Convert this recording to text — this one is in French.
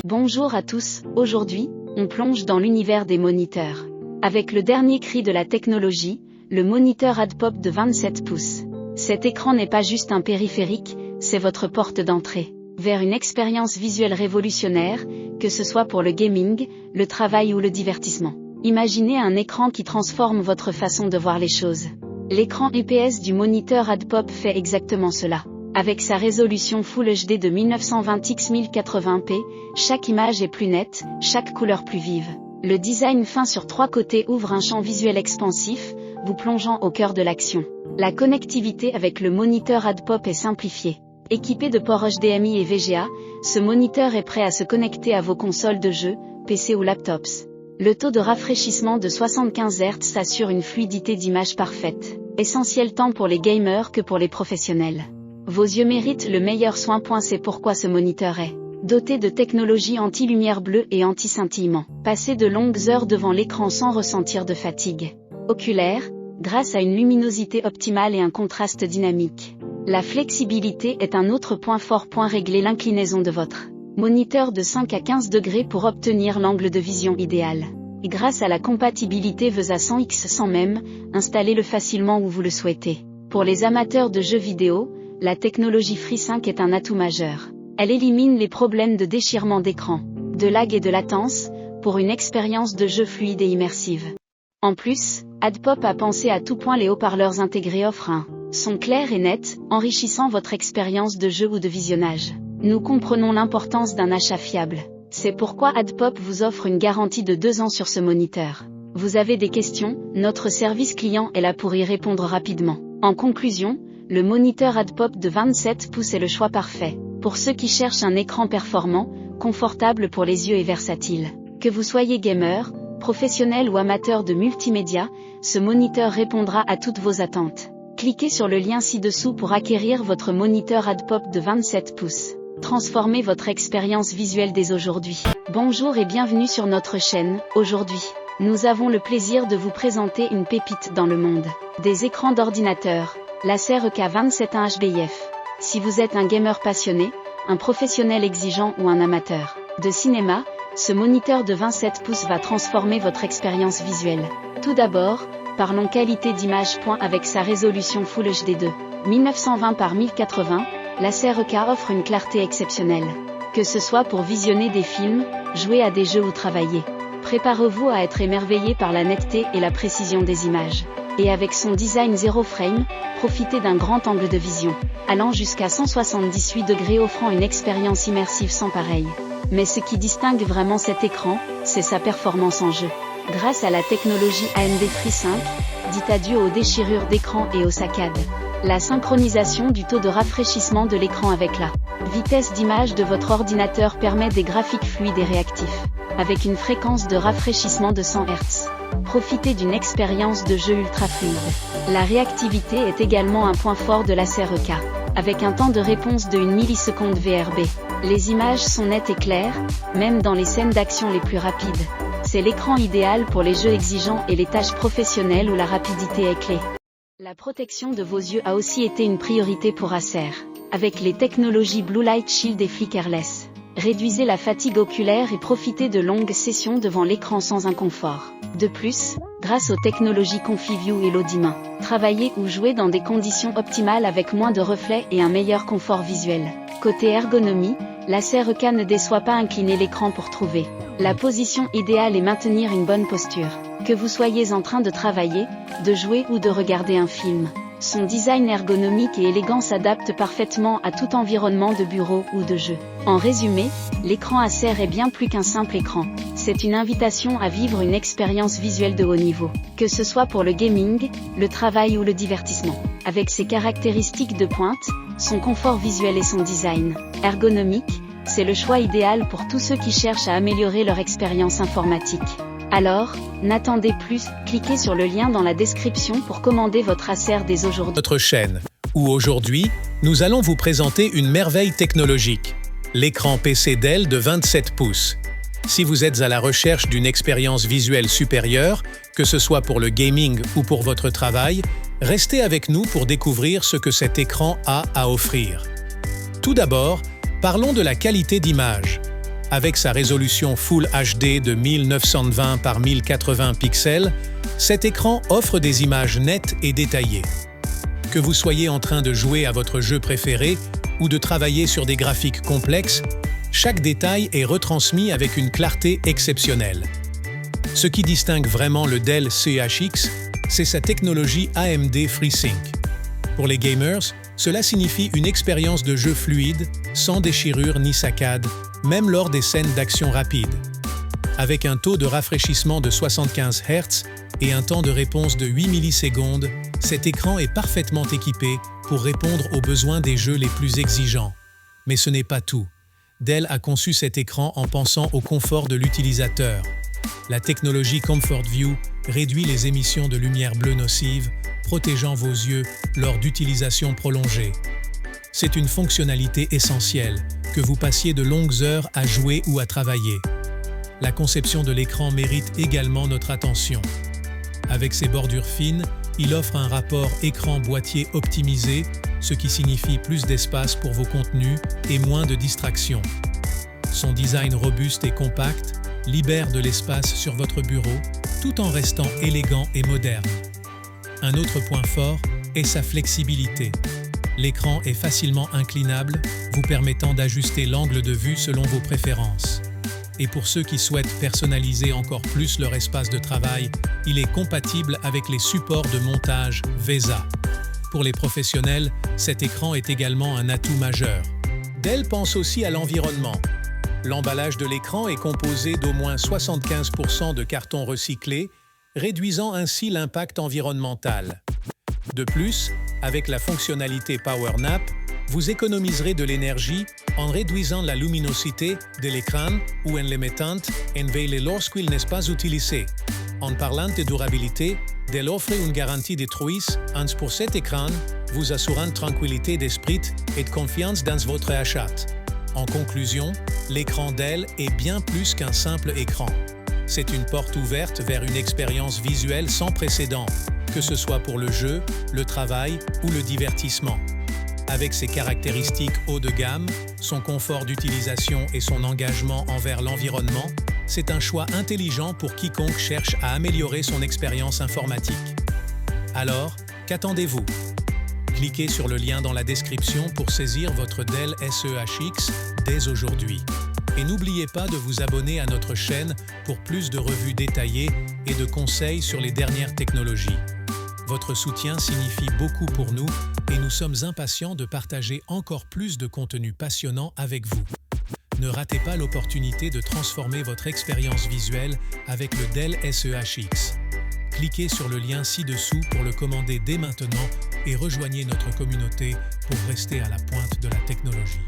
Bonjour à tous, aujourd'hui, on plonge dans l'univers des moniteurs. Avec le dernier cri de la technologie, le moniteur AdPop de 27 pouces. Cet écran n'est pas juste un périphérique, c'est votre porte d'entrée vers une expérience visuelle révolutionnaire, que ce soit pour le gaming, le travail ou le divertissement. Imaginez un écran qui transforme votre façon de voir les choses. L'écran IPS du moniteur AdPop fait exactement cela. Avec sa résolution Full HD de 1920x 1080p, chaque image est plus nette, chaque couleur plus vive. Le design fin sur 3 côtés ouvre un champ visuel expansif, vous plongeant au cœur de l'action. La connectivité avec le moniteur AdPop est simplifiée. Équipé de ports HDMI et VGA, ce moniteur est prêt à se connecter à vos consoles de jeux, PC ou laptops. Le taux de rafraîchissement de 75 Hz assure une fluidité d'image parfaite, essentiel tant pour les gamers que pour les professionnels. Vos yeux méritent le meilleur soin. C'est pourquoi ce moniteur est doté de technologies anti-lumière bleue et anti-scintillement. Passez de longues heures devant l'écran sans ressentir de fatigue oculaire, grâce à une luminosité optimale et un contraste dynamique. La flexibilité est un autre point fort. Réglez l'inclinaison de votre moniteur de 5 à 15 degrés pour obtenir l'angle de vision idéal. Et grâce à la compatibilité VESA 100x sans même, installez-le facilement où vous le souhaitez. Pour les amateurs de jeux vidéo, la technologie FreeSync est un atout majeur. Elle élimine les problèmes de déchirement d'écran, de lag et de latence, pour une expérience de jeu fluide et immersive. En plus, AdPop a pensé à tout point. Les haut-parleurs intégrés offrent un son clair et net, enrichissant votre expérience de jeu ou de visionnage. Nous comprenons l'importance d'un achat fiable. C'est pourquoi AdPop vous offre une garantie de 2 ans sur ce moniteur. Vous avez des questions, notre service client est là pour y répondre rapidement. En conclusion, le moniteur AdPop de 27 pouces est le choix parfait pour ceux qui cherchent un écran performant, confortable pour les yeux et versatile. Que vous soyez gamer, professionnel ou amateur de multimédia, ce moniteur répondra à toutes vos attentes. Cliquez sur le lien ci-dessous pour acquérir votre moniteur AdPop de 27 pouces. Transformez votre expérience visuelle dès aujourd'hui. Bonjour et bienvenue sur notre chaîne. Aujourd'hui, nous avons le plaisir de vous présenter une pépite dans le monde des écrans d'ordinateur, l'Acer EK27 HBIF. Si vous êtes un gamer passionné, un professionnel exigeant ou un amateur de cinéma, ce moniteur de 27 pouces va transformer votre expérience visuelle. Tout d'abord, parlons qualité d'image. Avec sa résolution Full HD de 1920 par 1080, l'Acer EK offre une clarté exceptionnelle. Que ce soit pour visionner des films, jouer à des jeux ou travailler, préparez-vous à être émerveillé par la netteté et la précision des images. Et avec son design zéro frame, profitez d'un grand angle de vision, allant jusqu'à 178 degrés, offrant une expérience immersive sans pareil. Mais ce qui distingue vraiment cet écran, c'est sa performance en jeu. Grâce à la technologie AMD FreeSync, dites adieu aux déchirures d'écran et aux saccades. La synchronisation du taux de rafraîchissement de l'écran avec la vitesse d'image de votre ordinateur permet des graphiques fluides et réactifs, avec une fréquence de rafraîchissement de 100 Hz. Profitez d'une expérience de jeu ultra fluide. La réactivité est également un point fort de l'Acer EK. Avec un temps de réponse de 1 milliseconde VRB, les images sont nettes et claires, même dans les scènes d'action les plus rapides. C'est l'écran idéal pour les jeux exigeants et les tâches professionnelles où la rapidité est clé. La protection de vos yeux a aussi été une priorité pour Acer. Avec les technologies Blue Light Shield et Flickerless, réduisez la fatigue oculaire et profitez de longues sessions devant l'écran sans inconfort. De plus, grâce aux technologies ComfiView et l'Audimain, travaillez ou jouez dans des conditions optimales avec moins de reflets et un meilleur confort visuel. Côté ergonomie, l'Acer EK ne déçoit pas. Inclinez l'écran pour trouver la position idéale et maintenir une bonne posture. Que vous soyez en train de travailler, de jouer ou de regarder un film, son design ergonomique et élégant s'adaptent parfaitement à tout environnement de bureau ou de jeu. En résumé, l'écran Acer est bien plus qu'un simple écran. C'est une invitation à vivre une expérience visuelle de haut niveau, que ce soit pour le gaming, le travail ou le divertissement. Avec ses caractéristiques de pointe, son confort visuel et son design ergonomique, c'est le choix idéal pour tous ceux qui cherchent à améliorer leur expérience informatique. Alors, n'attendez plus, cliquez sur le lien dans la description pour commander votre Acer dès aujourd'hui. Notre chaîne, où aujourd'hui, nous allons vous présenter une merveille technologique, l'écran PC Dell de 27 pouces. Si vous êtes à la recherche d'une expérience visuelle supérieure, que ce soit pour le gaming ou pour votre travail, restez avec nous pour découvrir ce que cet écran a à offrir. Tout d'abord, parlons de la qualité d'image. Avec sa résolution Full HD de 1920 par 1080 pixels, cet écran offre des images nettes et détaillées. Que vous soyez en train de jouer à votre jeu préféré ou de travailler sur des graphiques complexes, chaque détail est retransmis avec une clarté exceptionnelle. Ce qui distingue vraiment le Dell CEHX, c'est sa technologie AMD FreeSync. Pour les gamers, cela signifie une expérience de jeu fluide, sans déchirure ni saccades, même lors des scènes d'action rapide. Avec un taux de rafraîchissement de 75 Hz et un temps de réponse de 8 millisecondes, cet écran est parfaitement équipé pour répondre aux besoins des jeux les plus exigeants. Mais ce n'est pas tout. Dell a conçu cet écran en pensant au confort de l'utilisateur. La technologie Comfort View réduit les émissions de lumière bleue nocive, protégeant vos yeux lors d'utilisation prolongée. C'est une fonctionnalité essentielle, que vous passiez de longues heures à jouer ou à travailler. La conception de l'écran mérite également notre attention. Avec ses bordures fines, il offre un rapport écran-boîtier optimisé, ce qui signifie plus d'espace pour vos contenus et moins de distractions. Son design robuste et compact libère de l'espace sur votre bureau, tout en restant élégant et moderne. Un autre point fort est sa flexibilité. L'écran est facilement inclinable, vous permettant d'ajuster l'angle de vue selon vos préférences. Et pour ceux qui souhaitent personnaliser encore plus leur espace de travail, il est compatible avec les supports de montage VESA. Pour les professionnels, cet écran est également un atout majeur. Dell pense aussi à l'environnement. L'emballage de l'écran est composé d'au moins 75% de carton recyclé, réduisant ainsi l'impact environnemental. De plus, avec la fonctionnalité Power Nap, vous économiserez de l'énergie en réduisant la luminosité de l'écran ou en l'émettant en veille lorsqu'il n'est pas utilisé. En parlant de durabilité, Dell offre une garantie de 3 ans pour cet écran, vous assurant tranquillité d'esprit et de confiance dans votre achat. En conclusion, l'écran Dell est bien plus qu'un simple écran. C'est une porte ouverte vers une expérience visuelle sans précédent, que ce soit pour le jeu, le travail ou le divertissement. Avec ses caractéristiques haut de gamme, son confort d'utilisation et son engagement envers l'environnement, c'est un choix intelligent pour quiconque cherche à améliorer son expérience informatique. Alors, qu'attendez-vous? Cliquez sur le lien dans la description pour saisir votre Dell CEHX dès aujourd'hui. Et n'oubliez pas de vous abonner à notre chaîne pour plus de revues détaillées et de conseils sur les dernières technologies. Votre soutien signifie beaucoup pour nous et nous sommes impatients de partager encore plus de contenu passionnant avec vous. Ne ratez pas l'opportunité de transformer votre expérience visuelle avec le Dell CEHX. Cliquez sur le lien ci-dessous pour le commander dès maintenant et rejoignez notre communauté pour rester à la pointe de la technologie.